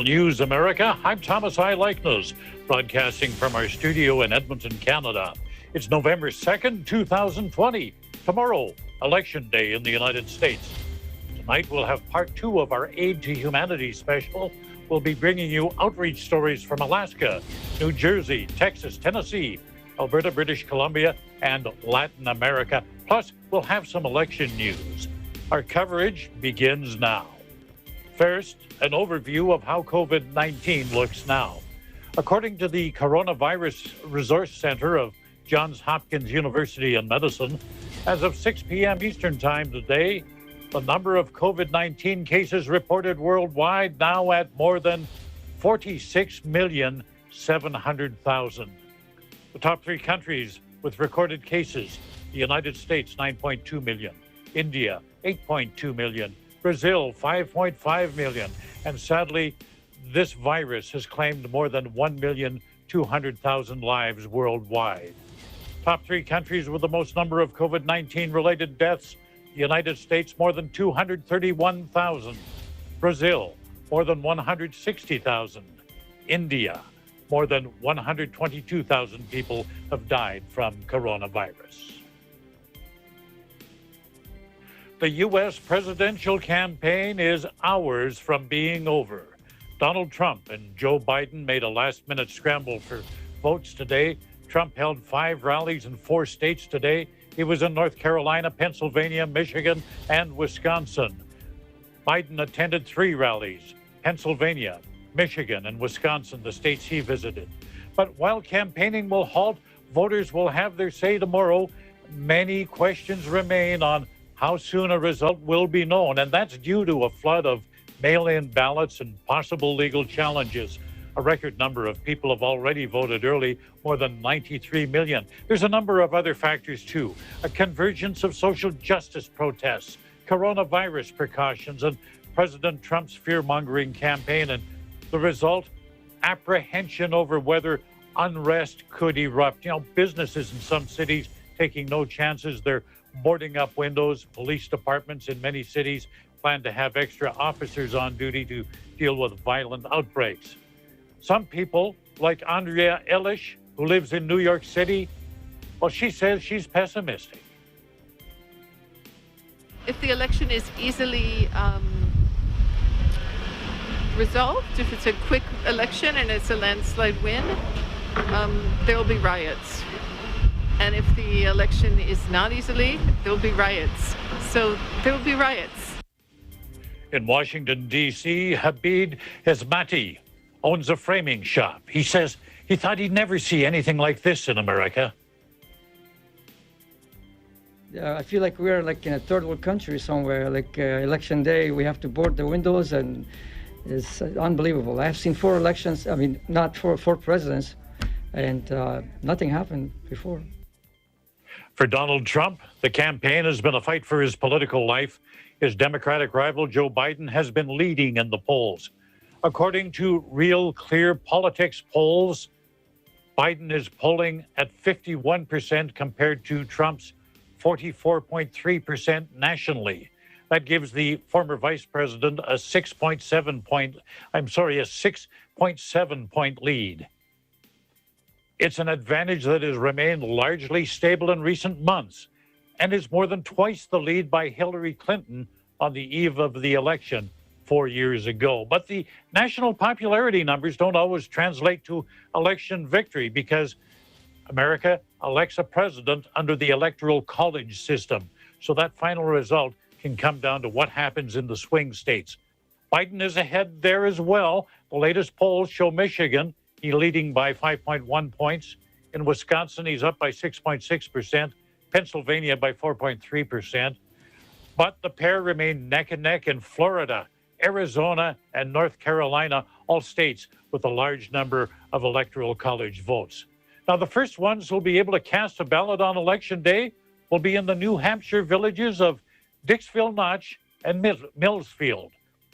News America, I'm Thomas I. Likeness, broadcasting from our studio in Edmonton, Canada. It's November 2nd, 2020. Tomorrow, Election Day in the United States. Tonight, we'll have part 2 of our Aid to Humanity special. We'll be bringing you outreach stories from Alaska, New Jersey, Texas, Tennessee, Alberta, British Columbia, and Latin America. Plus, we'll have some election news. Our coverage begins now. First, an overview of how COVID-19 looks now. According to the Coronavirus Resource Center of Johns Hopkins University in Medicine, as of 6 p.m. Eastern Time today, the number of COVID-19 cases reported worldwide now at more than 46,700,000. The top 3 countries with recorded cases: the United States, 9.2 million, India, 8.2 million, Brazil, 5.5 million. And sadly, this virus has claimed more than 1,200,000 lives worldwide. Top 3 countries with the most number of COVID-19 related deaths: the United States, more than 231,000. Brazil, more than 160,000. India, more than 122,000 people have died from coronavirus. The U.S. presidential campaign is hours from being over. Donald Trump and Joe Biden made a last-minute scramble for votes today. Trump held 5 rallies in 4 states today. He was in North Carolina, Pennsylvania, Michigan, and Wisconsin. Biden attended 3 rallies: Pennsylvania, Michigan, and Wisconsin, the states he visited. But while campaigning will halt, voters will have their say tomorrow. Many questions remain on how soon a result will be known, and that's due to a flood of mail-in ballots and possible legal challenges. A record number of people have already voted early, more than 93 million. There's a number of other factors, too. A convergence of social justice protests, coronavirus precautions, and President Trump's fear-mongering campaign. And the result, apprehension over whether unrest could erupt. Businesses in some cities taking no chances. They're boarding up windows. Police departments in many cities plan to have extra officers on duty to deal with violent outbreaks. Some people, like Andrea Elish, who lives in New York City, well, she says she's pessimistic. If the election is easily resolved, if it's a quick election and it's a landslide win, there will be riots. And if the election is not easily, there will be riots. So there will be riots. In Washington, D.C., Habib Hesmati owns a framing shop. He says he thought he'd never see anything like this in America. Yeah, I feel like we're like in a third world country somewhere. Like election day, we have to board the windows, and it's unbelievable. I've seen 4 elections, not 4 presidents, and nothing happened before. For Donald Trump, the campaign has been a fight for his political life. His Democratic rival, Joe Biden, has been leading in the polls. According to Real Clear Politics polls, Biden is polling at 51% compared to Trump's 44.3% nationally. That gives the former vice president a 6.7 point lead. It's an advantage that has remained largely stable in recent months and is more than twice the lead by Hillary Clinton on the eve of the election 4 years ago. But the national popularity numbers don't always translate to election victory, because America elects a president under the Electoral College system. So that final result can come down to what happens in the swing states. Biden is ahead there as well. The latest polls show Michigan, he's leading by 5.1 points. In Wisconsin, he's up by 6.6%. Pennsylvania by 4.3%. But the pair remain neck and neck in Florida, Arizona, and North Carolina, all states with a large number of Electoral College votes. Now, the first ones who will be able to cast a ballot on Election Day will be in the New Hampshire villages of Dixville Notch and Millsfield.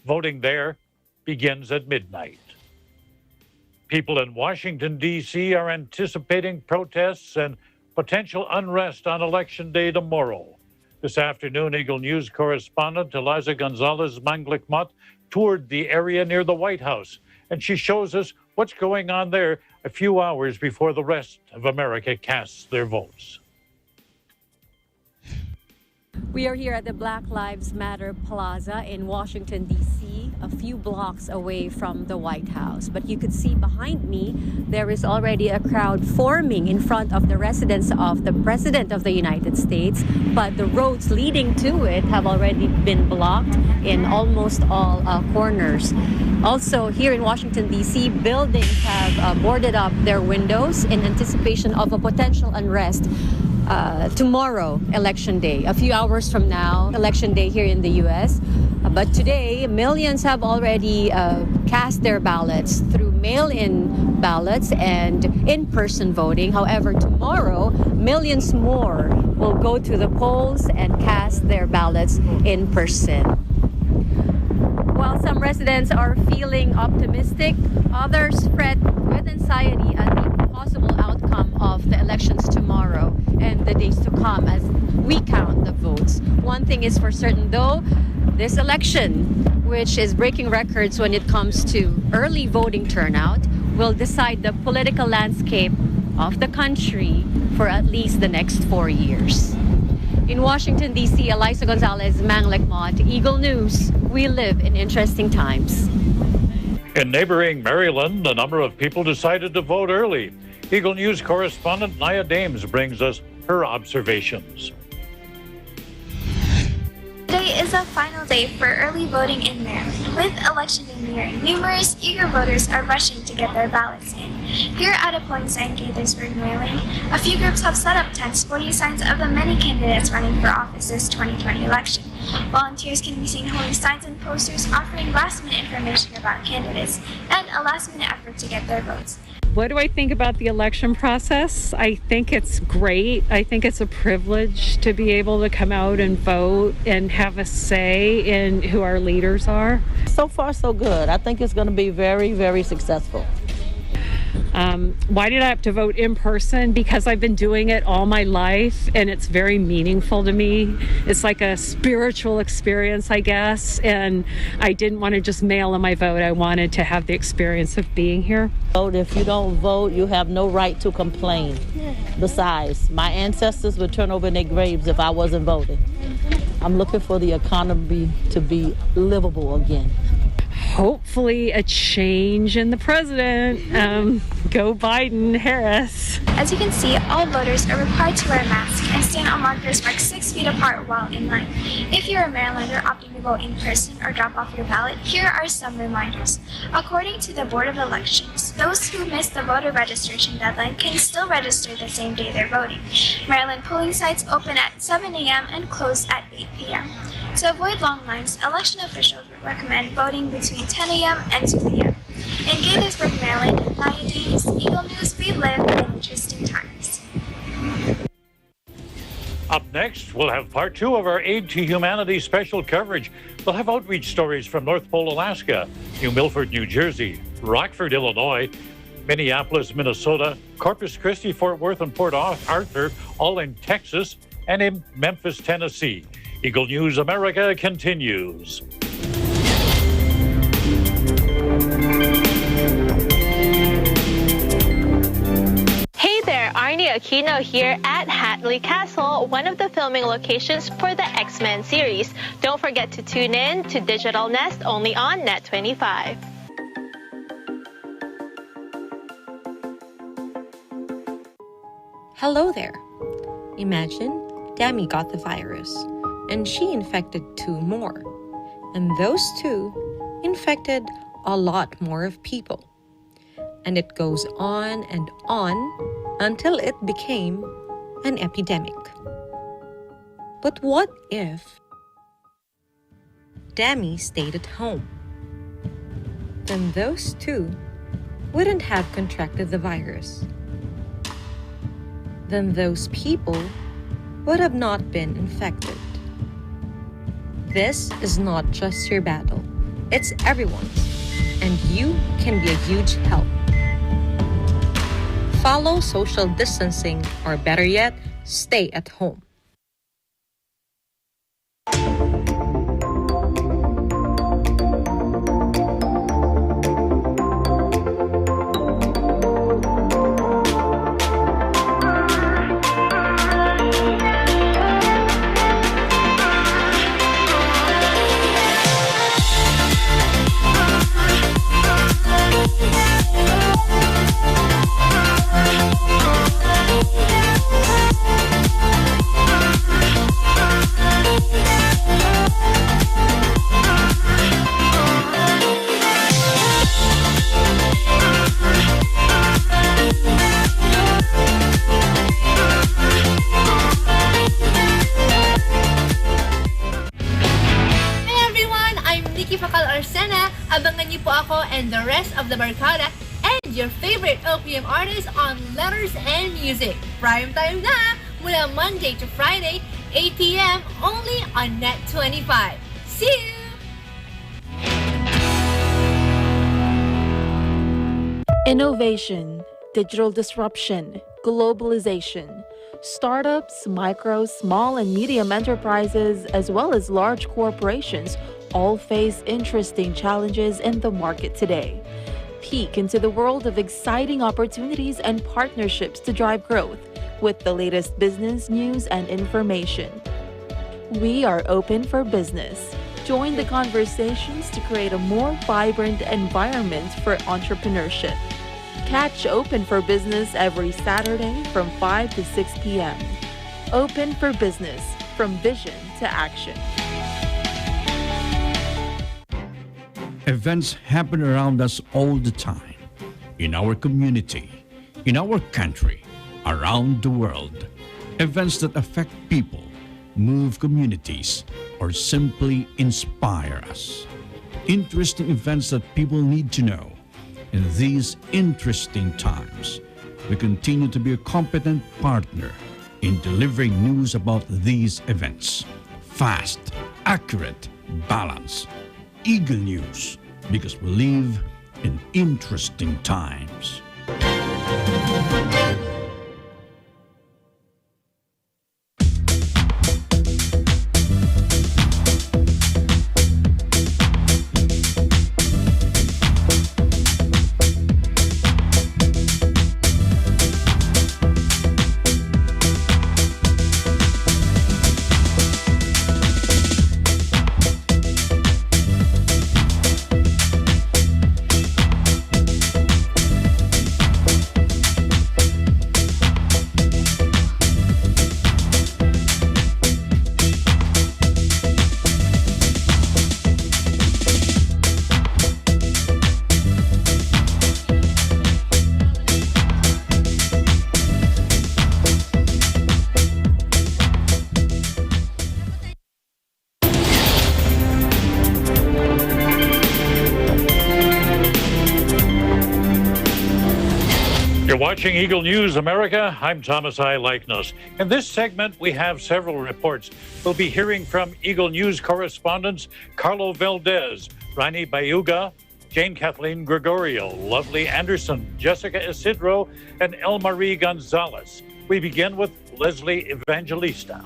Voting there begins at midnight. People in Washington, D.C. are anticipating protests and potential unrest on Election Day tomorrow. This afternoon, Eagle News correspondent Eliza Gonzalez Manglikmot toured the area near the White House and she shows us what's going on there a few hours before the rest of America casts their votes. We are here at the Black Lives Matter Plaza in Washington, D.C., a few blocks away from the White House. But you could see behind me, there is already a crowd forming in front of the residence of the President of the United States. But the roads leading to it have already been blocked in almost all corners. Also, here in Washington, D.C., buildings have boarded up their windows in anticipation of a potential unrest. Tomorrow, Election Day. A few hours from now, Election Day here in the U.S. But today, millions have already cast their ballots through mail-in ballots and in-person voting. However, tomorrow, millions more will go to the polls and cast their ballots in person. While some residents are feeling optimistic, others fret with anxiety at the possible outcome of the elections tomorrow and the days to come as we count the votes. One thing is for certain though, this election, which is breaking records when it comes to early voting turnout, will decide the political landscape of the country for at least the next 4 years. In Washington, D.C., Eliza Gonzalez, Manglekmont, Eagle News. We live in interesting times. In neighboring Maryland, a number of people decided to vote early. Eagle News correspondent Nia Dames brings us her observations. Today is a final day for early voting in Maryland. With Election Day nearing, numerous eager voters are rushing to get their ballots in. Here at a polling site in Gaithersburg, Maryland, a few groups have set up tents sporting signs of the many candidates running for office this 2020 election. Volunteers can be seen holding signs and posters offering last-minute information about candidates and a last-minute effort to get their votes. What do I think about the election process? I think it's great. I think it's a privilege to be able to come out and vote and have a say in who our leaders are. So far, so good. I think it's going to be very, very successful. Why did I have to vote in person? Because I've been doing it all my life and it's very meaningful to me. It's like a spiritual experience, I guess, and I didn't want to just mail in my vote. I wanted to have the experience of being here. If you don't vote, you have no right to complain. Besides, my ancestors would turn over in their graves if I wasn't voting. I'm looking for the economy to be livable again. Hopefully a change in the president. Go Biden, Harris. As you can see, all voters are required to wear a mask and stand on markers marked 6 feet apart while in line. If you're a Marylander opting to vote in person or drop off your ballot, here are some reminders. According to the Board of Elections, those who missed the voter registration deadline can still register the same day they're voting. Maryland polling sites open at 7 a.m. and close at 8 p.m. To avoid long lines, election officials recommend voting between 10 a.m. and 2 p.m. In Gaithersburg, Maryland, Nia Dames, Eagle News, we live in interesting times. Up next, we'll have part 2 of our Aid to Humanity special coverage. We'll have outreach stories from North Pole, Alaska, New Milford, New Jersey, Rockford, Illinois, Minneapolis, Minnesota, Corpus Christi, Fort Worth, and Port Arthur, all in Texas, and in Memphis, Tennessee. Eagle News America continues. Hey there, Arnie Aquino here at Hatley Castle, one of the filming locations for the X-Men series. Don't forget to tune in to Digital Nest only on Net 25. Hello there. Imagine Demi got the virus, and she infected 2 more. And those 2 infected a lot more of people. And it goes on and on until it became an epidemic. But what if Demi stayed at home? Then those 2 wouldn't have contracted the virus. Then those people would have not been infected. This is not just your battle, it's everyone's, and you can be a huge help. Follow social distancing, or better yet, stay at home. of the Barkada and your favorite OPM artists on Letters and Music. Prime time na! Mula Monday to Friday, 8 p.m. only on Net 25. See you! Innovation, digital disruption, globalization. Startups, micro, small, and medium enterprises, as well as large corporations, all face interesting challenges in the market today. Peek into the world of exciting opportunities and partnerships to drive growth with the latest business news and information. We are open for business. Join the conversations to create a more vibrant environment for entrepreneurship. Catch Open for Business every Saturday from 5 to 6 p.m. Open for Business, from vision to action. Events happen around us all the time, in our community, in our country, around the world. Events that affect people, move communities, or simply inspire us. Interesting events that people need to know. In these interesting times, we continue to be a competent partner in delivering news about these events. Fast, accurate, balanced. Eagle News, because we live in interesting times. You're watching Eagle News America. I'm Thomas I. Liknos. In this segment, we have several reports. We'll be hearing from Eagle News correspondents Carlo Valdez, Rani Bayuga, Jane Kathleen Gregorio, Lovely Anderson, Jessica Isidro, and El-Marie Gonzalez. We begin with Leslie Evangelista.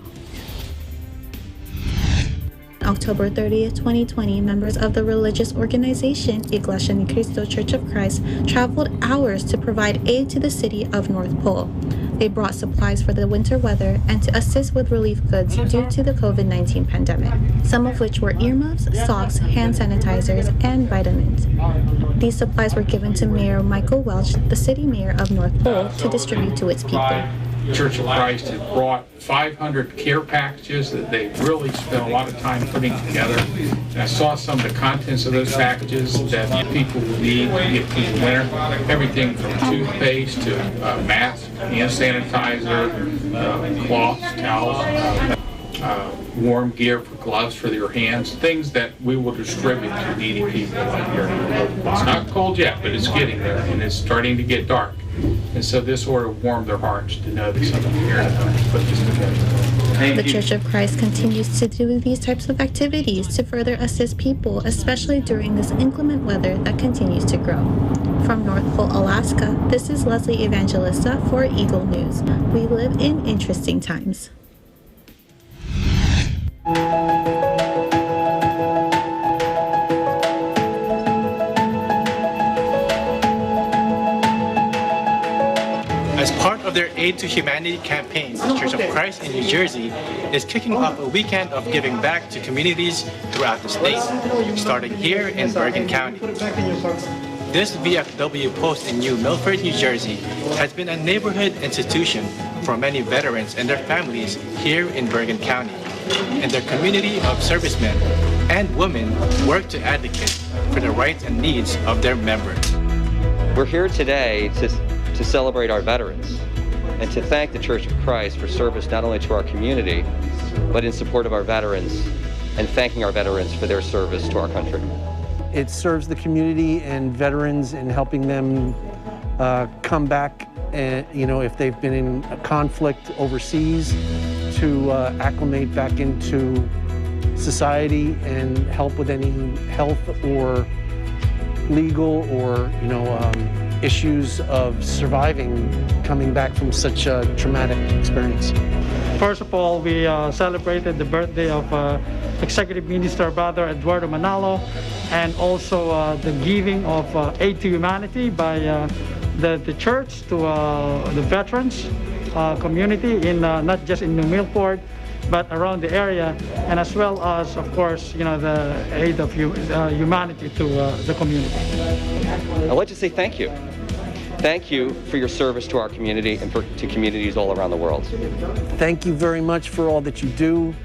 October 30th, 2020, members of the religious organization Iglesia Ni Cristo Church of Christ traveled hours to provide aid to the city of North Pole. They brought supplies for the winter weather and to assist with relief goods due to the COVID-19 pandemic, some of which were earmuffs, socks, hand sanitizers, and vitamins. These supplies were given to Mayor Michael Welch, the city mayor of North Pole, to distribute to its people. Church of Christ has brought 500 care packages that they really spent a lot of time putting together. And I saw some of the contents of those packages that people will need to get through the winter. Everything from toothpaste to masks, hand sanitizer, cloths, towels, warm gear for gloves for your hands, things that we will distribute to needy people out here. It's not cold yet, but it's getting there, and it's starting to get dark. And so this order warmed their hearts to know that someone here to put this together. The Church of Christ continues to do these types of activities to further assist people, especially during this inclement weather that continues to grow. From North Pole, Alaska, this is Leslie Evangelista for Eagle News. We live in interesting times. As part of their Aid to Humanity campaign, the Church of Christ in New Jersey is kicking off a weekend of giving back to communities throughout the state, starting here in Bergen County. This VFW post in New Milford, New Jersey has been a neighborhood institution for many veterans and their families here in Bergen County, and their community of servicemen and women work to advocate for the rights and needs of their members. We're here today to celebrate our veterans and to thank the Church of Christ for service not only to our community, but in support of our veterans and thanking our veterans for their service to our country. it serves the community and veterans in helping them come back, and, if they've been in a conflict overseas, to acclimate back into society and help with any health or legal or, issues of surviving coming back from such a traumatic experience. First of all, we celebrated the birthday of Executive Minister Brother Eduardo Manalo, and also the giving of aid to humanity by the church to the veterans community in not just in New Milford, but around the area, and as well as, of course, the aid of humanity to the community. I'd like to say thank you. Thank you for your service to our community and to communities all around the world. Thank you very much for all that you do.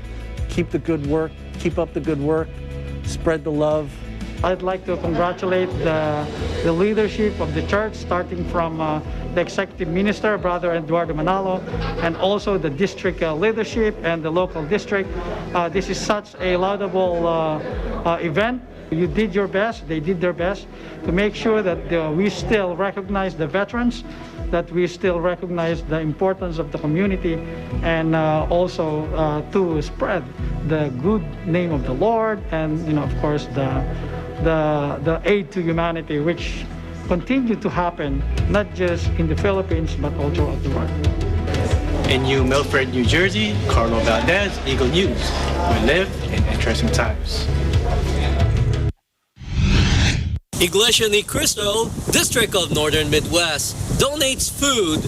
Keep the good work. Keep up the good work. Spread the love. I'd like to congratulate the leadership of the church, starting from the Executive Minister, Brother Eduardo Manalo, and also the district leadership and the local district. This is such a laudable event. You did your best, they did their best to make sure that we still recognize the veterans, that we still recognize the importance of the community, and also to spread the good name of the Lord, and of course the aid to humanity, which continue to happen not just in the Philippines but all throughout the world. In New Milford, New Jersey, Carlo Valdez, Eagle News. We live in interesting times. Iglesia Ni Cristo, District of Northern Midwest, donates food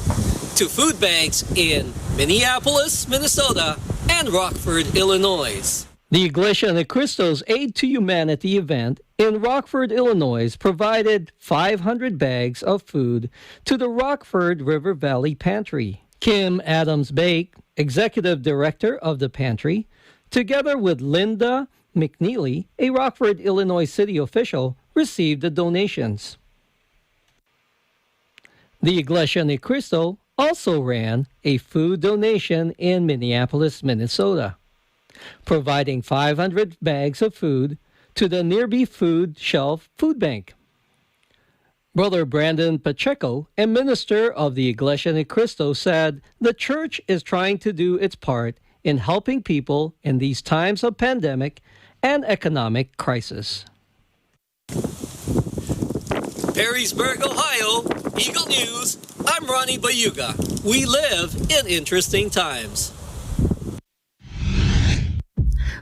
to food banks in Minneapolis, Minnesota, and Rockford, Illinois. The Iglesia Ni Cristo's Aid to Humanity event in Rockford, Illinois provided 500 bags of food to the Rockford River Valley Pantry. Kim Adams-Bake, Executive Director of the Pantry, together with Linda McNeely, a Rockford, Illinois city official, received the donations. The Iglesia Ni Cristo also ran a food donation in Minneapolis, Minnesota, providing 500 bags of food to the Nearby Food Shelf Food Bank. Brother Brandon Pacheco, a minister of the Iglesia Ni Cristo, said the church is trying to do its part in helping people in these times of pandemic and economic crisis. Perrysburg, Ohio, Eagle News. I'm Ronnie Bayuga. We live in interesting times.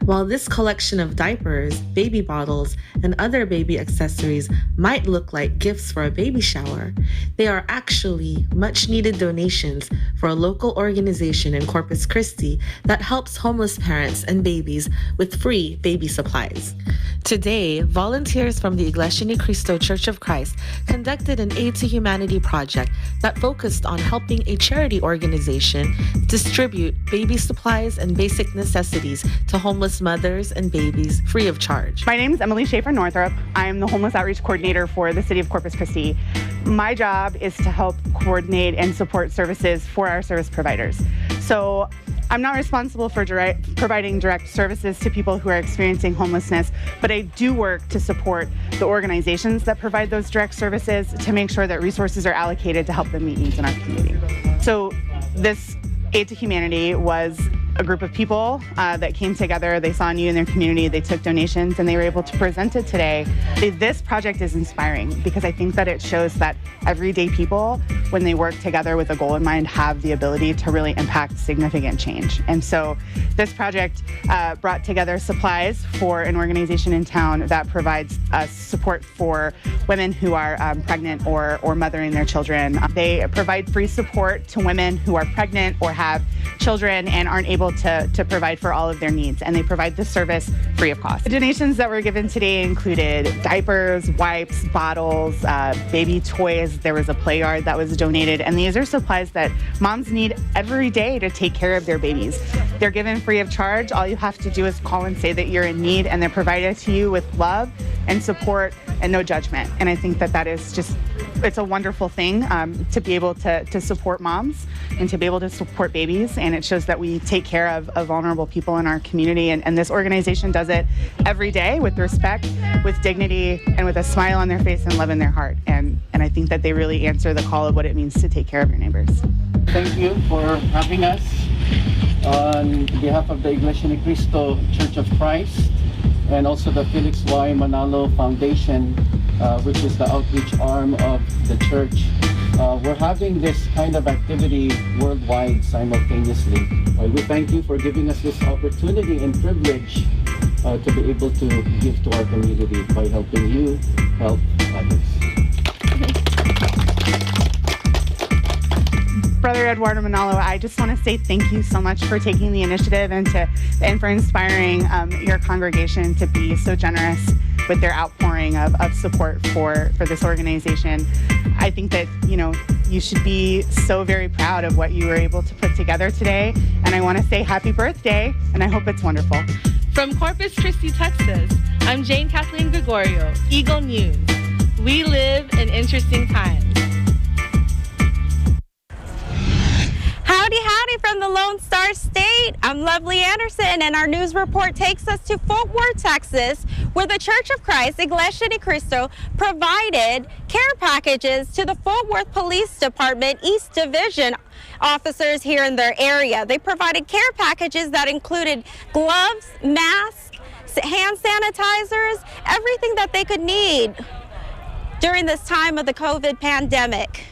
While this collection of diapers, baby bottles, and other baby accessories might look like gifts for a baby shower, they are actually much-needed donations for a local organization in Corpus Christi that helps homeless parents and babies with free baby supplies. Today, volunteers from the Iglesia Ni Cristo Church of Christ conducted an Aid to Humanity project that focused on helping a charity organization distribute baby supplies and basic necessities to homeless mothers and babies free of charge. My name is Emily Schaefer Northrup. I am the Homeless Outreach Coordinator for the City of Corpus Christi. My job is to help coordinate and support services for our service providers. So I'm not responsible for providing direct services to people who are experiencing homelessness, but I do work to support the organizations that provide those direct services to make sure that resources are allocated to help them meet needs in our community. So this Aid to Humanity was a group of people that came together. They saw a need in their community, they took donations, and they were able to present it today. This project is inspiring because I think that it shows that everyday people, when they work together with a goal in mind, have the ability to really impact significant change. And so this project brought together supplies for an organization in town that provides support for women who are pregnant or mothering their children. They provide free support to women who are pregnant or have children and aren't able to provide for all of their needs, and they provide this service free of cost. The donations that were given today included diapers, wipes, bottles, baby toys. There was a play yard that was donated, and these are supplies that moms need every day to take care of their babies. They're given free of charge. All you have to do is call and say that you're in need, and they're provided to you with love and support and no judgment. And I think that is just, it's a wonderful thing to be able to support moms and to be able to support babies. And it shows that we take care of vulnerable people in our community. And this organization does it every day with respect, with dignity, and with a smile on their face and love in their heart. And I think that they really answer the call of what it means to take care of your neighbors. Thank you for having us. On behalf of the Iglesia ni Cristo Church of Christ and also the Felix Y. Manalo Foundation, which is the outreach arm of the church, we're having this kind of activity worldwide simultaneously. We thank you for giving us this opportunity and privilege to be able to give to our community by helping you help others. Brother Eduardo Manalo, I just want to say thank you so much for taking the initiative and for inspiring your congregation to be so generous with their outpouring of support for this organization. I think that, you should be so very proud of what you were able to put together today. And I want to say happy birthday, and I hope it's wonderful. From Corpus Christi, Texas, I'm Jane Kathleen Gregorio, Eagle News. We live in interesting times. Howdy from the Lone Star State. I'm Lovely Anderson, and our news report takes us to Fort Worth, Texas, where the Church of Christ, Iglesia ni Cristo, provided care packages to the Fort Worth Police Department East Division officers here in their area. They provided care packages that included gloves, masks, hand sanitizers, everything that they could need during this time of the COVID pandemic.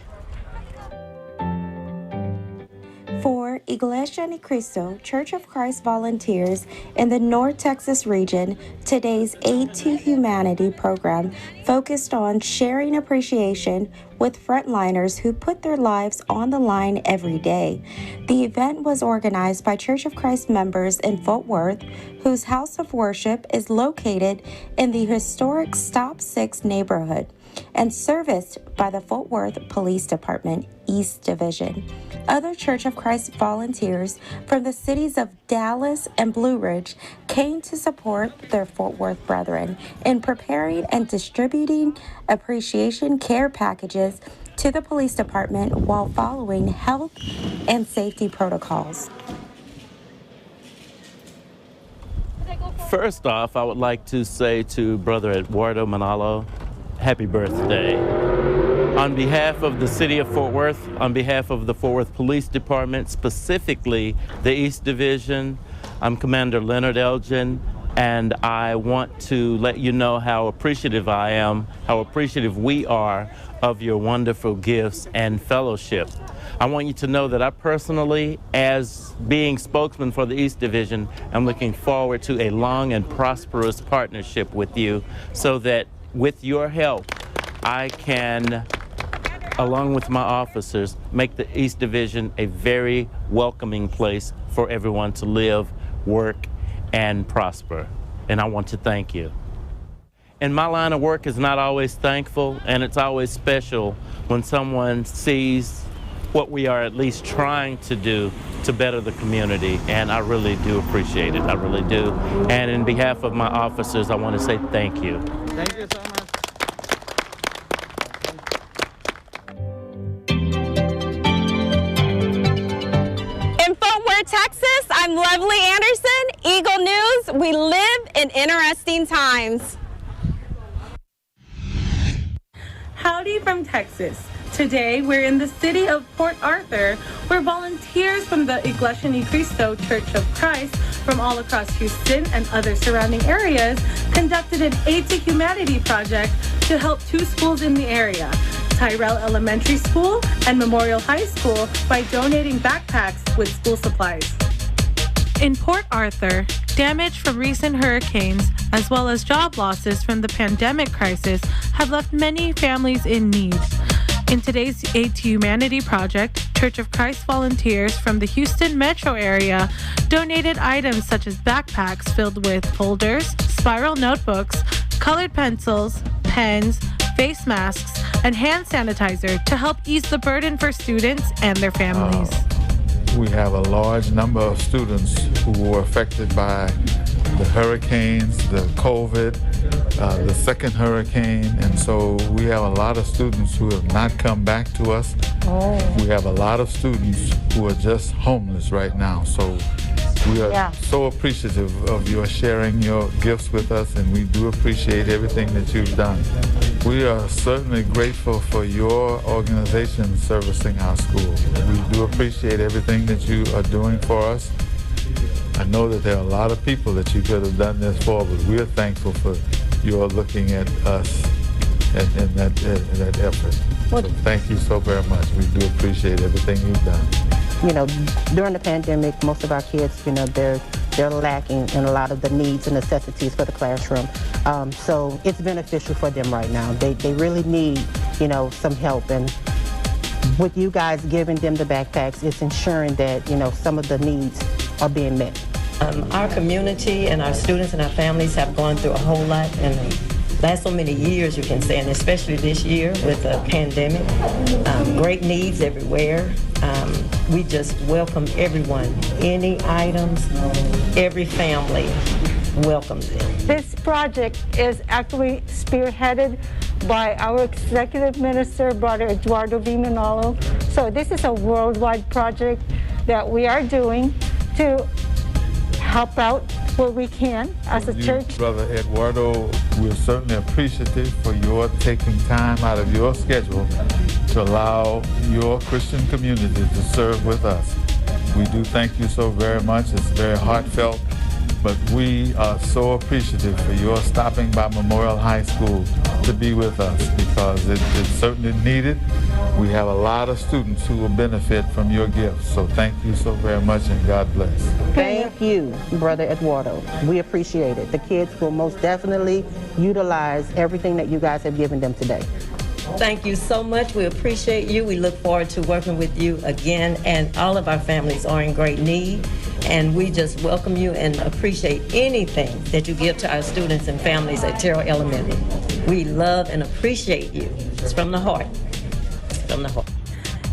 For Iglesia ni Cristo Church of Christ volunteers in the North Texas region, today's Aid to Humanity program focused on sharing appreciation with frontliners who put their lives on the line every day. The event was organized by Church of Christ members in Fort Worth, whose house of worship is located in the historic Stop 6 neighborhood and serviced by the Fort Worth Police Department East Division. Other Church of Christ volunteers from the cities of Dallas and Blue Ridge came to support their Fort Worth brethren in preparing and distributing appreciation care packages to the police department while following health and safety protocols. First off, I would like to say to Brother Eduardo Manalo, happy birthday. On behalf of the City of Fort Worth, on behalf of the Fort Worth Police Department, specifically the East Division, I'm Commander Leonard Elgin, and I want to let you know how appreciative I am, how appreciative we are of your wonderful gifts and fellowship. I want you to know that I personally, as being spokesman for the East Division, am looking forward to a long and prosperous partnership with you so that with your help, I can, along with my officers, make the East Division a very welcoming place for everyone to live, work, and prosper. And I want to thank you. And my line of work is not always thankful, and it's always special when someone sees what we are at least trying to do to better the community, and I really do appreciate it. I really do. And in behalf of my officers, I want to say thank you. Thank you so much. Texas, I'm Lovely Anderson, Eagle News. We live in interesting times. Howdy from Texas. Today, we're in the city of Port Arthur, where volunteers from the Iglesia ni Cristo Church of Christ from all across Houston and other surrounding areas conducted an Aid to Humanity project to help two schools in the area, Tyrell Elementary School and Memorial High School, by donating backpacks with school supplies. In Port Arthur, damage from recent hurricanes, as well as job losses from the pandemic crisis, have left many families in need. In today's Aid to Humanity project, Church of Christ volunteers from the Houston metro area donated items such as backpacks filled with folders, spiral notebooks, colored pencils, pens, face masks, and hand sanitizer to help ease the burden for students and their families. We have a large number of students who were affected by the hurricanes, the COVID, the second hurricane, and so we have a lot of students who have not come back to us. We have a lot of students who are just homeless right now. So we are so appreciative of your sharing your gifts with us, and we do appreciate everything that you've done. We are certainly grateful for your organization servicing our school. We do appreciate everything that you are doing for us. I know that there are a lot of people that you could have done this for, but we're thankful for your looking at us in that effort. So thank you so very much. We do appreciate everything you've done. You know, during the pandemic, most of our kids, you know, they're lacking in a lot of the needs and necessities for the classroom. So it's beneficial for them right now. They really need, you know, some help. And with you guys giving them the backpacks, it's ensuring that, you know, some of the needs are being met. Our community and our students and our families have gone through a whole lot in the last so many years, you can say, and especially this year with the pandemic. Great needs everywhere. We just welcome everyone. Any items, every family welcomes it. This project is actually spearheaded by our executive minister, Brother Eduardo V. Manalo. So this is a worldwide project that we are doing to help out where we can as a church. Brother Eduardo, we're certainly appreciative for your taking time out of your schedule to allow your Christian community to serve with us. We do thank you so very much. It's very heartfelt, but we are so appreciative for your stopping by Memorial High School to be with us, because it's certainly needed. We have a lot of students who will benefit from your gifts. So thank you so very much, and God bless. Thank you, Brother Eduardo. We appreciate it. The kids will most definitely utilize everything that you guys have given them today. Thank you so much. We appreciate you. We look forward to working with you again, and all of our families are in great need. And we just welcome you and appreciate anything that you give to our students and families at Terrell Elementary. We love and appreciate you. It's from the heart. From the heart.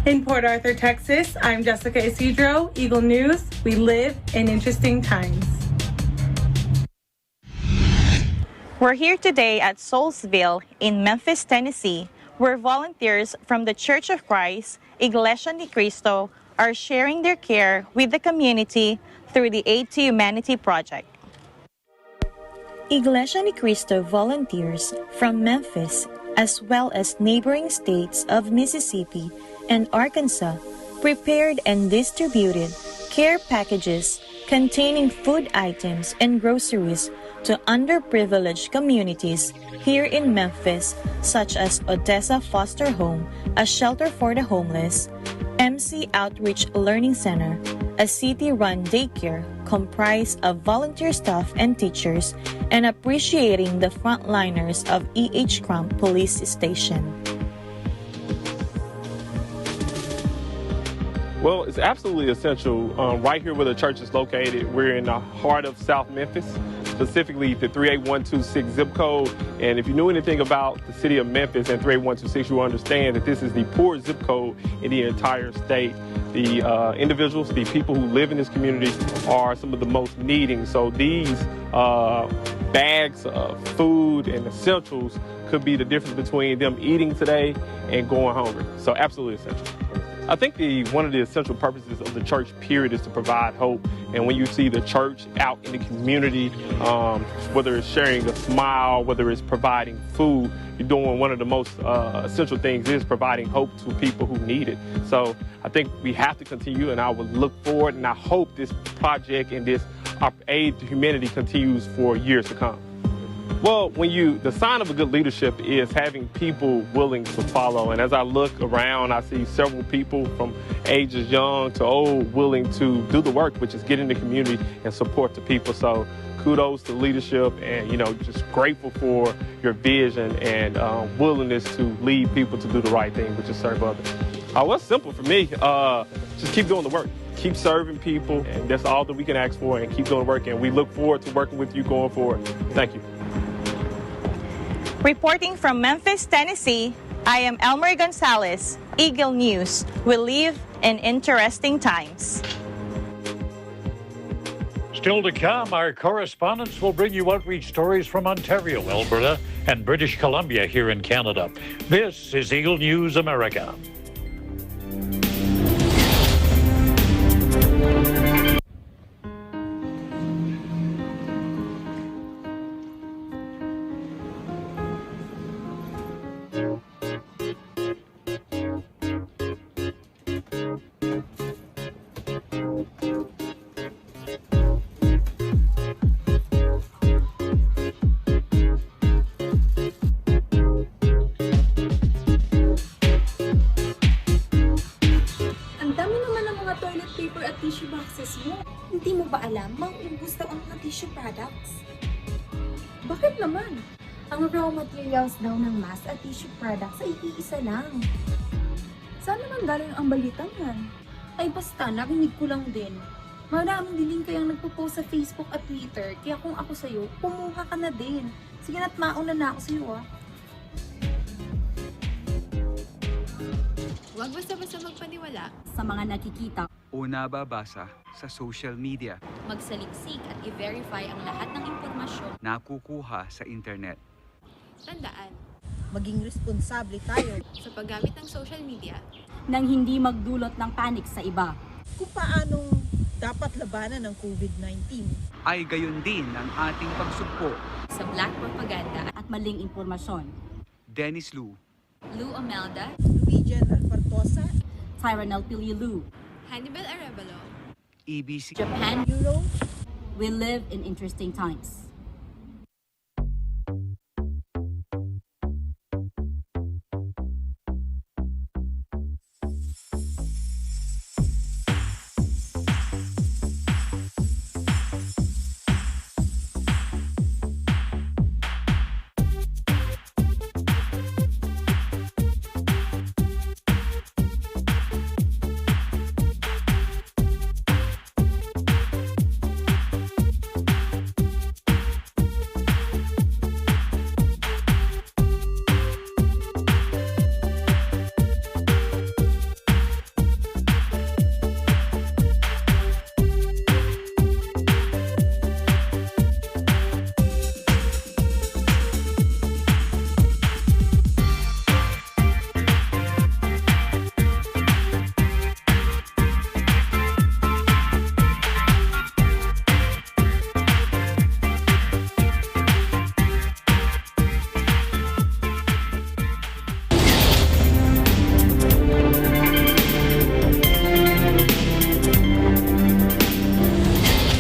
In Port Arthur, Texas, I'm Jessica Isidro, Eagle News. We live in interesting times. We're here today at Soulsville in Memphis, Tennessee, where volunteers from the Church of Christ, Iglesia Ni Cristo, are sharing their care with the community through the Aid to Humanity project. Iglesia Ni Cristo volunteers from Memphis, as well as neighboring states of Mississippi and Arkansas, prepared and distributed care packages containing food items and groceries to underprivileged communities here in Memphis, such as Odessa Foster Home, a shelter for the homeless, MC Outreach Learning Center, a city-run daycare comprised of volunteer staff and teachers, and appreciating the frontliners of E.H. Crump Police Station. Well, it's absolutely essential. Right here where the church is located, we're in the heart of South Memphis, specifically the 38126 zip code. And if you knew anything about the city of Memphis and 38126, you will understand that this is the poorest zip code in the entire state. The individuals, the people who live in this community are some of the most needing. So these bags of food and essentials could be the difference between them eating today and going hungry. So absolutely essential. I think one of the essential purposes of the church, period, is to provide hope. And when you see the church out in the community, whether it's sharing a smile, whether it's providing food, you're doing one of the most essential things is providing hope to people who need it. So I think we have to continue, and I would look forward, and I hope this project and this aid to humanity continues for years to come. Well, the sign of a good leadership is having people willing to follow. And as I look around, I see several people from ages young to old willing to do the work, which is get in the community and support the people. So kudos to leadership, and, just grateful for your vision and willingness to lead people to do the right thing, which is serve others. What's simple for me? Just keep doing the work. Keep serving people, and that's all that we can ask for, and keep doing the work. And we look forward to working with you going forward. Thank you. Reporting from Memphis, Tennessee, I am Elmer Gonzalez, Eagle News. We live in interesting times. Still to come, our correspondents will bring you outreach stories from Ontario, Alberta, and British Columbia here in Canada. This is Eagle News America. Hindi mo ba alam, mauubos daw ang mga tissue products? Bakit naman? Ang raw materials daw ng mask at tissue products ay iisa lang. Saan naman galing ang balitang yan? Ay basta, narinig ko lang din. Maraming diling kayang nagpo-post sa Facebook at Twitter, kaya kung ako sa'yo, kumuha ka na din. Sige na't mauna na ako sa'yo Huwag basta-basta magpaniwala sa mga nakikita o nababasa sa social media. Magsaliksik at i-verify ang lahat ng impormasyon nakukuha sa internet. Tandaan, maging responsable tayo sa paggamit ng social media nang hindi magdulot ng panik sa iba. Kung paanong dapat labanan ng COVID-19 ay gayon din ang ating pagsugpo sa black propaganda at maling impormasyon. Dennis Lu, Lou Omelda, Luigian Alpartosa, Tyranel Pililu, Hannibal Arevalo, EBC, Japan, Euro. We live in interesting times.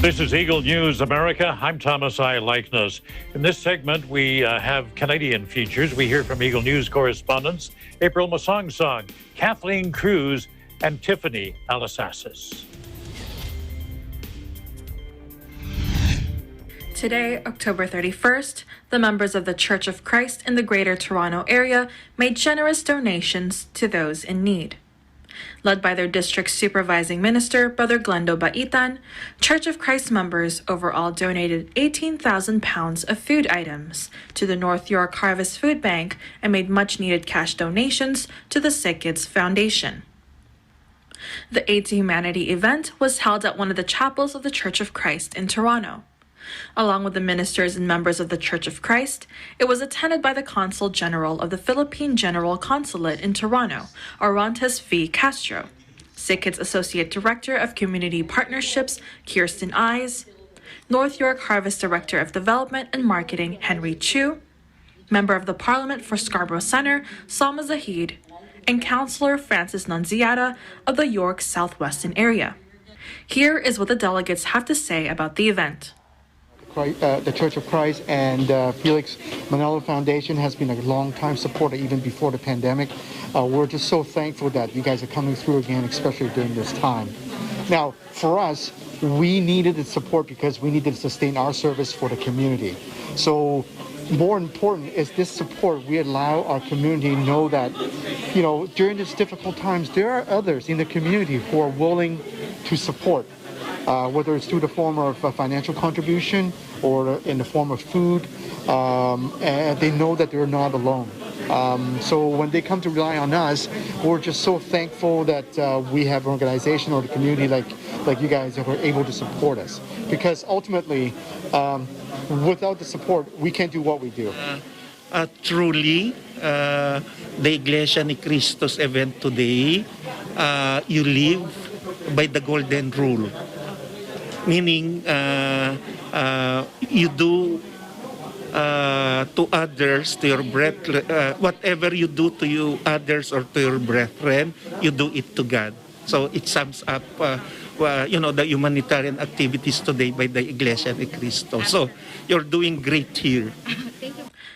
This is Eagle News America. I'm Thomas I. Likeness. In this segment, we have Canadian features. We hear from Eagle News correspondents April Masongsong, Kathleen Cruz, and Tiffany Alassassis. Today, October 31st, the members of the Church of Christ in the Greater Toronto Area made generous donations to those in need. Led by their district supervising minister, Brother Glendo Baitan, Church of Christ members overall donated 18,000 pounds of food items to the North York Harvest Food Bank and made much-needed cash donations to the Sick Kids Foundation. The Aid to Humanity event was held at one of the chapels of the Church of Christ in Toronto. Along with the ministers and members of the Church of Christ, it was attended by the Consul General of the Philippine General Consulate in Toronto, Orontes V. Castro, Sick Kids Associate Director of Community Partnerships, Kirsten Eyes, North York Harvest Director of Development and Marketing, Henry Chu, Member of the Parliament for Scarborough Centre, Salma Zahid, and Councillor Francis Nunziata of the York Southwestern area. Here is what the delegates have to say about the event. The Church of Christ and Felix Manalo Foundation has been a long-time supporter even before the pandemic. We're just so thankful that you guys are coming through again, especially during this time. Now, for us, we needed the support because we needed to sustain our service for the community. So more important is this support. We allow our community to know that, you know, during these difficult times, there are others in the community who are willing to support. Whether it's through the form of financial contribution or in the form of food, and they know that they're not alone. So when they come to rely on us, we're just so thankful that we have an organization or the community like you guys that are able to support us. Because ultimately, without the support, we can't do what we do. Truly, the Iglesia ni Cristo's event today, you live by the golden rule. Meaning, you do to others, to your whatever you do to you others or to your brethren, you do it to God. So it sums up, the humanitarian activities today by the Iglesia ni Cristo. So you're doing great here.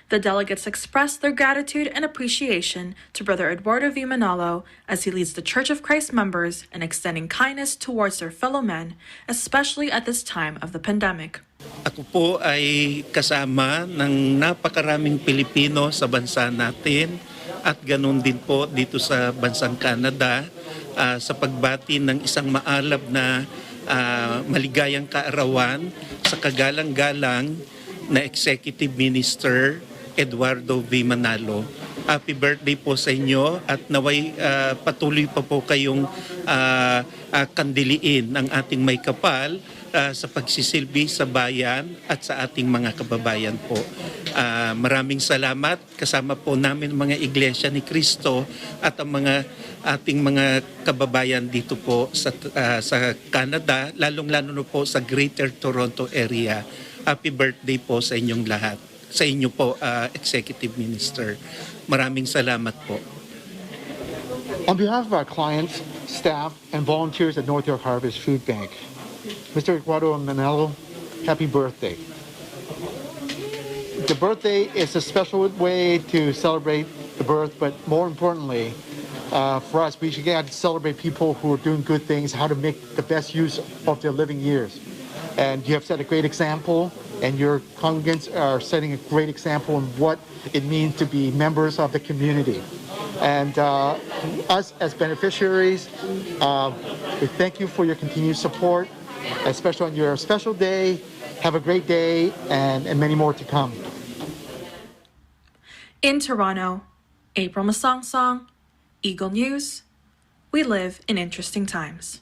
The delegates expressed their gratitude and appreciation to Brother Eduardo V. Manalo as he leads the Church of Christ members in extending kindness towards their fellow men, especially at this time of the pandemic. Ako po ay kasama ng napakaraming Pilipino sa bansa natin at ganun din po dito sa bansang Canada sa pagbati ng isang maalab na maligayang kaarawan sa kagalang-galang na Executive Minister Eduardo V. Manalo. Happy birthday po sa inyo at naway patuloy pa po kayong kandiliin ang ating may kapal sa pagsisilbi sa bayan at sa ating mga kababayan po. Maraming salamat. Kasama po namin mga Iglesia ni Cristo at ang ating mga kababayan dito po sa Canada, lalong-lalo na po sa Greater Toronto area. Happy birthday po sa inyong lahat. Sa inyo po, Executive Minister. Maraming salamat po. On behalf of our clients, staff, and volunteers at North York Harvest Food Bank, Mr. Eduardo Manalo, happy birthday. The birthday is a special way to celebrate the birth, but more importantly, for us, we should get to celebrate people who are doing good things, how to make the best use of their living years. And you have set a great example, and your congregants are setting a great example in what it means to be members of the community. And us as beneficiaries, we thank you for your continued support, especially on your special day. Have a great day, and many more to come. In Toronto, April Masongsong, Eagle News. We live in interesting times.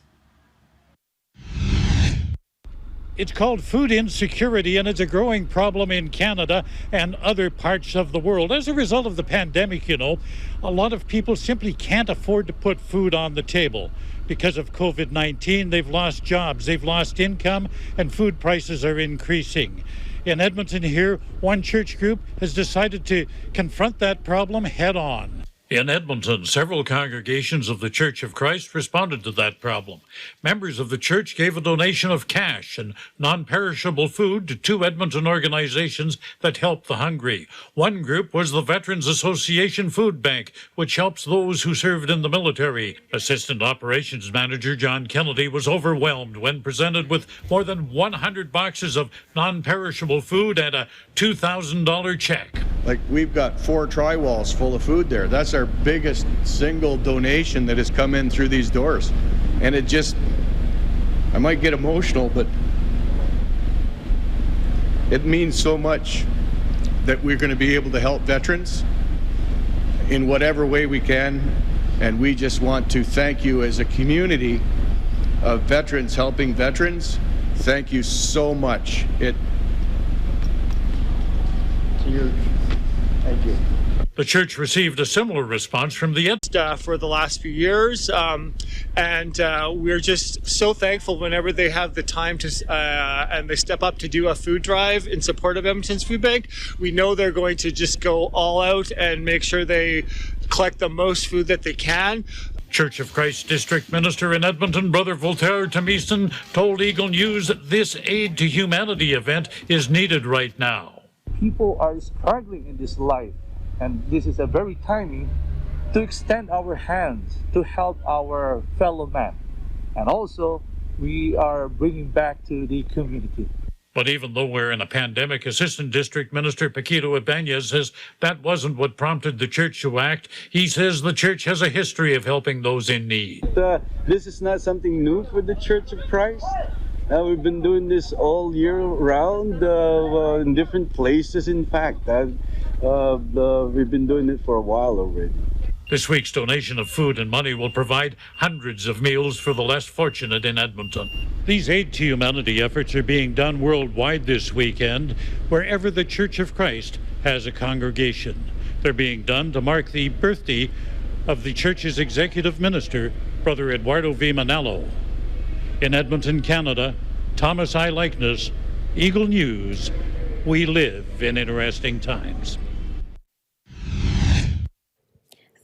It's called food insecurity, and it's a growing problem in Canada and other parts of the world. As a result of the pandemic, a lot of people simply can't afford to put food on the table. Because of COVID-19, they've lost jobs, they've lost income, and food prices are increasing. In Edmonton here, one church group has decided to confront that problem head on. In Edmonton, several congregations of the Church of Christ responded to that problem. Members of the church gave a donation of cash and non-perishable food to two Edmonton organizations that help the hungry. One group was the Veterans Association Food Bank, which helps those who served in the military. Assistant Operations Manager John Kennedy was overwhelmed when presented with more than 100 boxes of non-perishable food and a $2,000 check. Like, we've got 4 tri-walls full of food there. That's our biggest single donation that has come in through these doors. And it just, I might get emotional, but it means so much that we're going to be able to help veterans in whatever way we can. And we just want to thank you as a community of veterans helping veterans. Thank you so much. Thank you. The church received a similar response from the staff for the last few years, and we're just so thankful whenever they have the time to and they step up to do a food drive in support of Edmonton's Food Bank. We know they're going to just go all out and make sure they collect the most food that they can. Church of Christ District Minister in Edmonton, Brother Voltaire Tamison, told Eagle News that this Aid to Humanity event is needed right now. People are struggling in this life, and this is a very timing to extend our hands to help our fellow man. And also, we are bringing back to the community. But even though we're in a pandemic, Assistant District Minister Paquito Ibanez says that wasn't what prompted the church to act. He says the church has a history of helping those in need. This is not something new for the Church of Christ. We've been doing this all year round in different places, in fact. We've been doing it for a while already. This week's donation of food and money will provide hundreds of meals for the less fortunate in Edmonton. These Aid to Humanity efforts are being done worldwide this weekend, wherever the Church of Christ has a congregation. They're being done to mark the birthday of the church's executive minister, Brother Eduardo V. Manalo. In Edmonton, Canada, Thomas I. Likeness, Eagle News. We live in interesting times.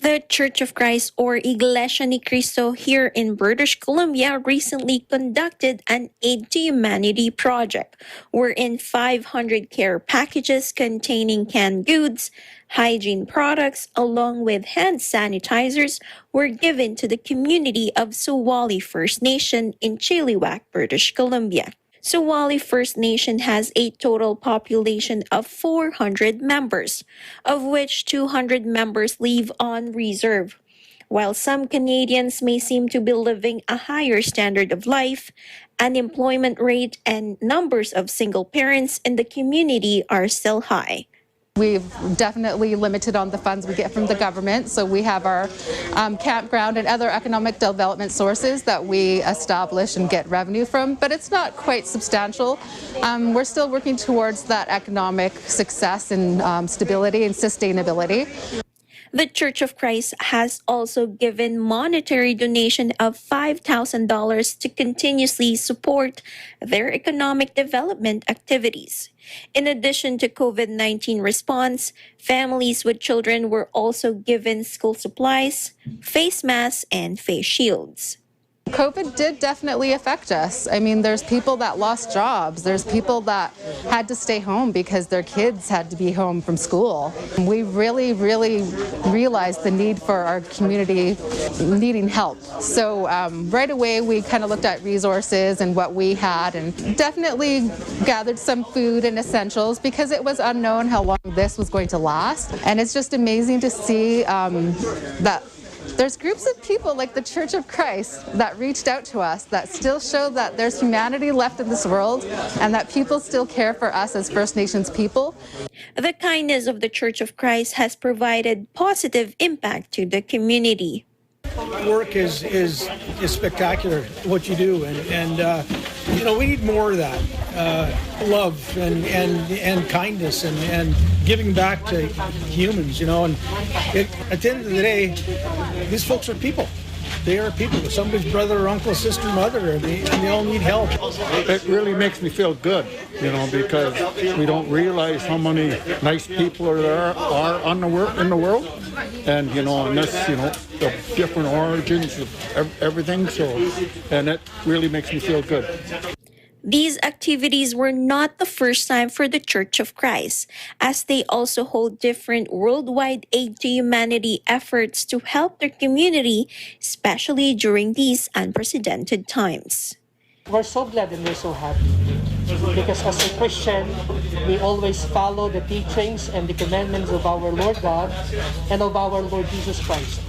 The Church of Christ, or Iglesia ni Cristo, here in British Columbia recently conducted an Aid to Humanity project, wherein 500 care packages containing canned goods, hygiene products, along with hand sanitizers were given to the community of Suwali First Nation in Chilliwack, British Columbia. Suwali First Nation has a total population of 400 members, of which 200 members live on reserve. While some Canadians may seem to be living a higher standard of life, unemployment rate and numbers of single parents in the community are still high. We've definitely limited on the funds we get from the government, so we have our campground and other economic development sources that we establish and get revenue from, but it's not quite substantial. We're still working towards that economic success and stability and sustainability. The Church of Christ has also given monetary donation of $5,000 to continuously support their economic development activities. In addition to COVID-19 response, families with children were also given school supplies, face masks, and face shields. COVID did definitely affect us. I mean, there's people that lost jobs. There's people that had to stay home because their kids had to be home from school. We really realized the need for our community needing help. So right away, we kind of looked at resources and what we had and definitely gathered some food and essentials because it was unknown how long this was going to last. And it's just amazing to see that there's groups of people like the Church of Christ that reached out to us that still show that there's humanity left in this world and that people still care for us as First Nations people. The kindness of the Church of Christ has provided positive impact to the community. Work is spectacular, what you do, and you know, we need more of that love and kindness and giving back to humans, you know. And at the end of the day, these folks are people. They are people. Somebody's brother or uncle, sister, mother, and they all need help. It really makes me feel good, you know, because we don't realize how many nice people there are in the world, and you know, and this, you know, the different origins of everything. So, and it really makes me feel good. These activities were not the first time for the Church of Christ, as they also hold different worldwide aid to humanity efforts to help their community, especially during these unprecedented times. We're so glad and we're so happy because as a Christian, we always follow the teachings and the commandments of our Lord God and of our Lord Jesus Christ.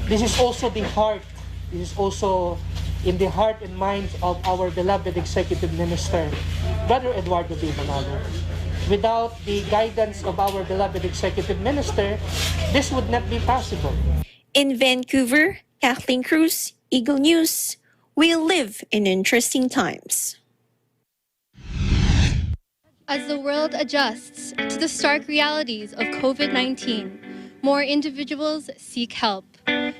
This is also the heart, this is also in the heart and mind of our beloved Executive Minister, Brother Eduardo V. Manalo. Without the guidance of our beloved Executive Minister, this would not be possible. In Vancouver, Kathleen Cruz, Eagle News. We live in interesting times. As the world adjusts to the stark realities of COVID-19, more individuals seek help.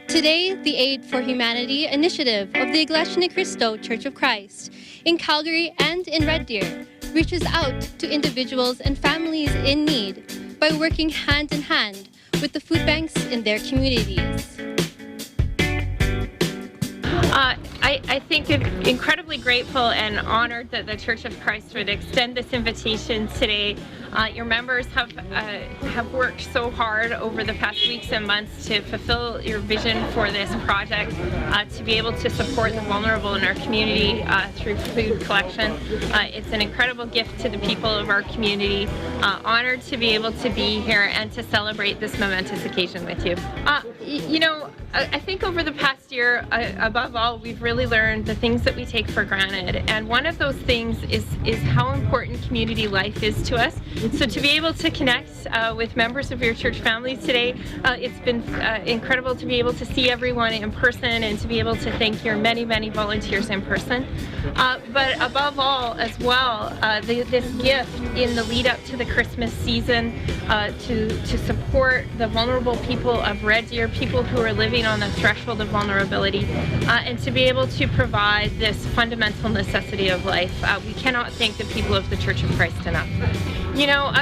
Today, the Aid for Humanity initiative of the Iglesia ni Cristo Church of Christ in Calgary and in Red Deer reaches out to individuals and families in need by working hand in hand with the food banks in their communities. I think I'm incredibly grateful and honored that the Church of Christ would extend this invitation today. Your members have worked so hard over the past weeks and months to fulfill your vision for this project, to be able to support the vulnerable in our community through food collection. It's an incredible gift to the people of our community. Honored to be able to be here and to celebrate this momentous occasion with you. You know, I think over the past year, above all, we've really learned the things that we take for granted. And one of those things is how important community life is to us. So to be able to connect with members of your church family today, it's been incredible to be able to see everyone in person and to be able to thank your many, many volunteers in person. But above all, as well, this gift in the lead up to the Christmas season to support the vulnerable people of Red Deer, people who are living on the threshold of vulnerability, and to be able to provide this fundamental necessity of life. We cannot thank the people of the Church of Christ enough. You know,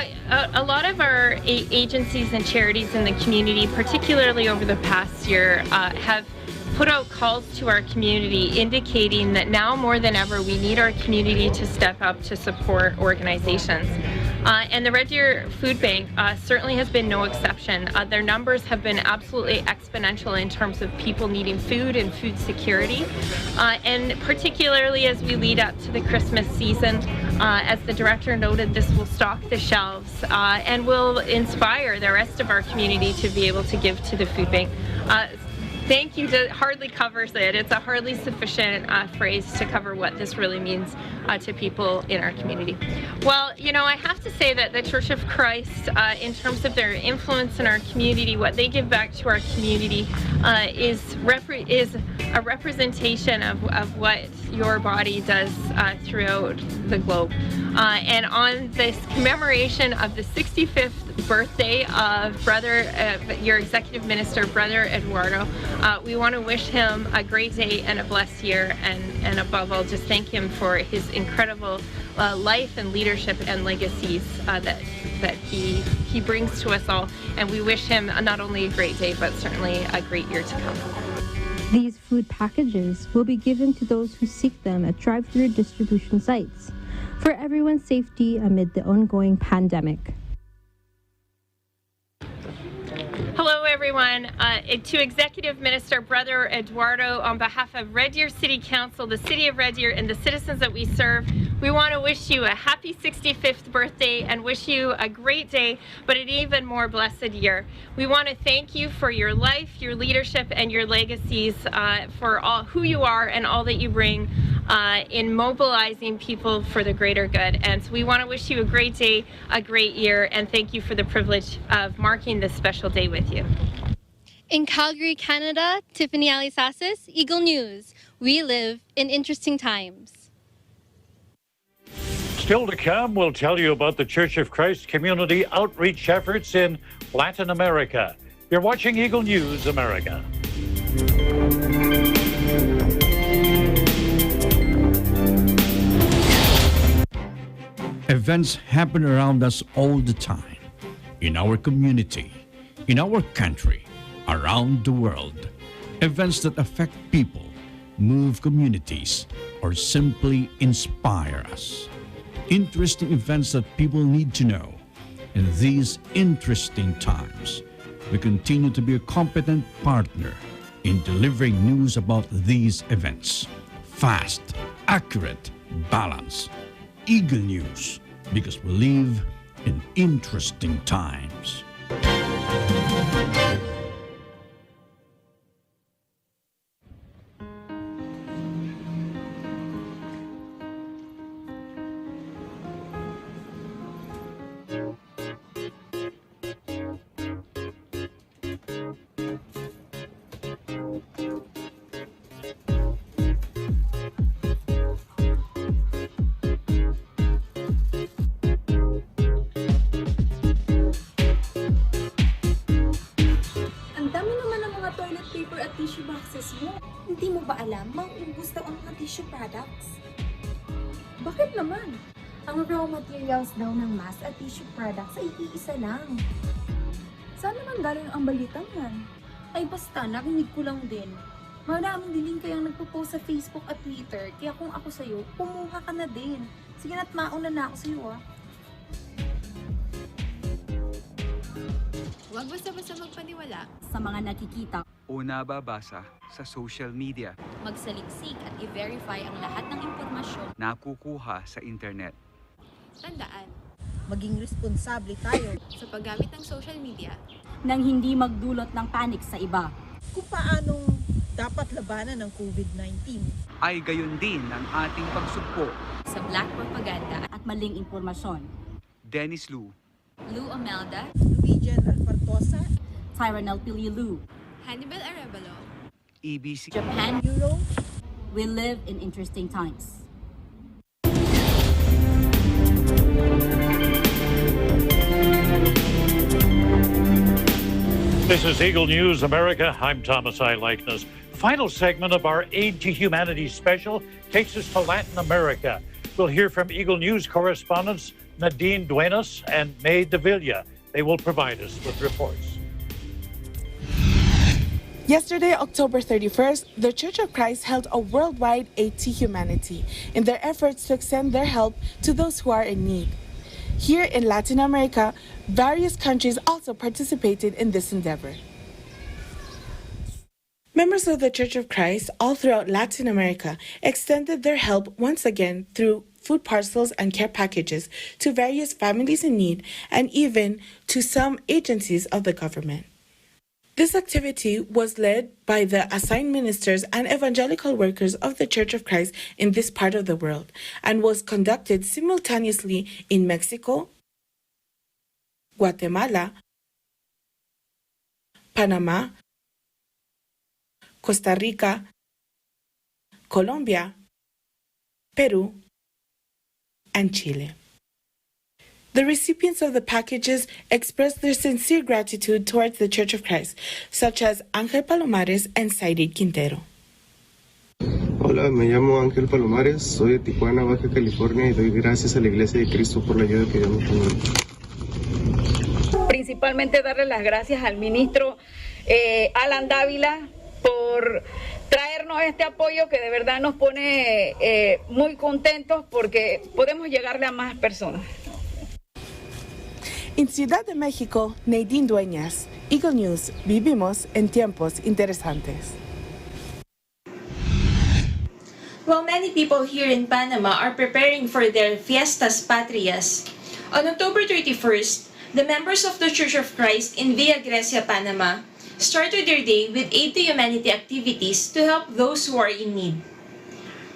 a lot of our agencies and charities in the community, particularly over the past year, have put out calls to our community indicating that now more than ever we need our community to step up to support organizations. And the Red Deer Food Bank certainly has been no exception. Their numbers have been absolutely exponential in terms of people needing food and food security. And particularly as we lead up to the Christmas season, as the director noted, this will stock the shelves and will inspire the rest of our community to be able to give to the food bank. Thank you hardly covers it. It's a hardly sufficient phrase to cover what this really means to people in our community. Well, you know, I have to say that the Church of Christ, in terms of their influence in our community, what they give back to our community is a representation of what your body does throughout the globe. And on this commemoration of the 65th birthday of your executive minister, Brother Eduardo, we want to wish him a great day and a blessed year, and above all, just thank him for his incredible life and leadership and legacies that he brings to us all. And we wish him not only a great day, but certainly a great year to come. These food packages will be given to those who seek them at drive-through distribution sites for everyone's safety amid the ongoing pandemic. Hello, everyone. To Executive Minister Brother Eduardo, on behalf of Red Deer City Council, the City of Red Deer, and the citizens that we serve, we want to wish you a happy 65th birthday and wish you a great day, but an even more blessed year. We want to thank you for your life, your leadership, and your legacies, for all who you are and all that you bring in mobilizing people for the greater good. And so we want to wish you a great day, a great year, and thank you for the privilege of marking this special day with you. In Calgary, Canada, Tiffany Alisasis, Eagle News. We live in interesting times. Still to come, we'll tell you about the Church of Christ community outreach efforts in Latin America. You're watching Eagle News America. Events happen around us all the time, in our community, in our country, around the world. Events that affect people, move communities, or simply inspire us. Interesting events that people need to know. In these interesting times, we continue to be a competent partner in delivering news about these events. Fast, accurate, balanced. Eagle News, because we live in interesting times. Tissue boxes mo. Hindi mo ba alam, mauubos daw ang mga tissue products? Bakit naman? Ang raw materials daw ng mask at tissue products ay iisa lang. Saan naman galing ang balitang yan? Ay basta, narinig ko lang din. Maraming dilim kayang nagpo-post sa Facebook at Twitter, kaya kung ako sa'yo, kumuha ka na din. Sige na't mauna na ako sa'yo Huwag basta-basta magpaniwala sa mga nakikita o nababasa sa social media. Magsaliksik at i-verify ang lahat ng impormasyon Nakukuha sa internet. Tandaan, maging responsable tayo sa paggamit ng social media nang hindi magdulot ng panic sa iba. kung paanong dapat labanan ng COVID-19. Ay gayon din ang ating pagsugpo. Sa black propaganda at maling impormasyon. Dennis Lu, Lou Omelda, Luigi Partosa, Tyranel Pililu, Hannibal Arevalo, EBC, Japan, Euro. We live in interesting times. This is Eagle News America. I'm Thomas I. Likeness. The final segment of our Aid to Humanity special takes us to Latin America. We'll hear from Eagle News correspondents Nadine Duenas and May Davila. They will provide us with reports. Yesterday, October 31st, the Church of Christ held a worldwide Aid to Humanity in their efforts to extend their help to those who are in need. Here in Latin America, various countries also participated in this endeavor. Members of the Church of Christ all throughout Latin America extended their help once again through food parcels and care packages to various families in need and even to some agencies of the government. This activity was led by the assigned ministers and evangelical workers of the Church of Christ in this part of the world and was conducted simultaneously in Mexico, Guatemala, Panama, Costa Rica, Colombia, Peru, and Chile. The recipients of the packages expressed their sincere gratitude towards the Church of Christ, such as Ángel Palomares and Saidid Quintero. Hola, me llamo Ángel Palomares, soy de Tijuana, Baja California, y doy gracias a la Iglesia de Cristo por la ayuda que damos también. Principalmente darle las gracias al ministro Alan Dávila por traernos este apoyo que de verdad nos pone muy contentos porque podemos llegarle a más personas. En Ciudad de México, Nadine Dueñas, Eagle News, vivimos en tiempos interesantes. While many people here in Panama are preparing for their Fiestas Patrias, on October 31st, the members of the Church of Christ in Villa Grecia, Panama, started their day with Aid to Humanity activities to help those who are in need.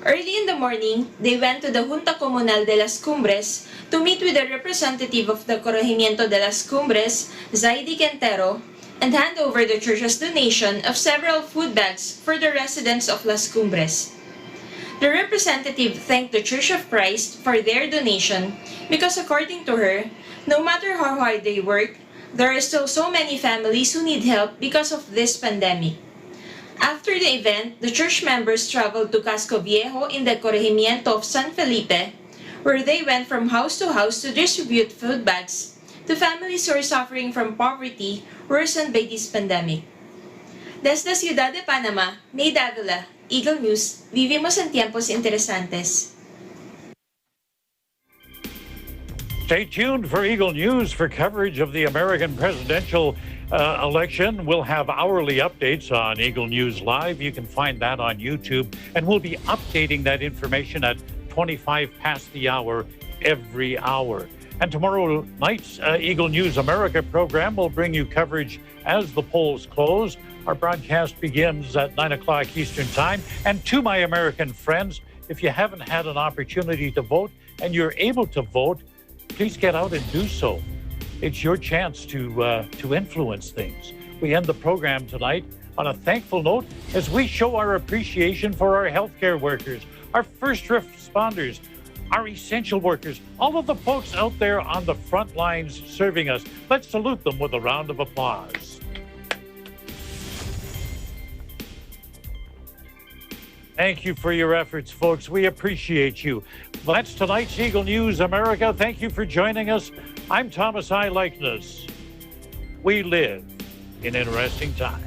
Early in the morning, they went to the Junta Comunal de las Cumbres to meet with a representative of the Corregimiento de las Cumbres, Zaidi Quintero, and hand over the church's donation of several food bags for the residents of Las Cumbres. The representative thanked the Church of Christ for their donation because, according to her, no matter how hard they work, there are still so many families who need help because of this pandemic. After the event, the church members traveled to Casco Viejo in the Corregimiento of San Felipe, where they went from house to house to distribute food bags to families who are suffering from poverty worsened by this pandemic. Desde Ciudad de Panama, May Davila, Eagle News, vivimos en tiempos interesantes. Stay tuned for Eagle News for coverage of the American presidential election. We'll have hourly updates on Eagle News Live. You can find that on YouTube, and we'll be updating that information at 25 past the hour every hour. And tomorrow night's Eagle News America program will bring you coverage as the polls close. Our broadcast begins at 9 o'clock Eastern Time. And to my American friends, if you haven't had an opportunity to vote and you're able to vote, please get out and do so. It's your chance to influence things. We end the program tonight on a thankful note as we show our appreciation for our healthcare workers, our first responders, our essential workers, all of the folks out there on the front lines serving us. Let's salute them with a round of applause. Thank you for your efforts, folks. We appreciate you. That's tonight's Eagle News America. Thank you for joining us. I'm Thomas I. Likeness. We live in interesting times.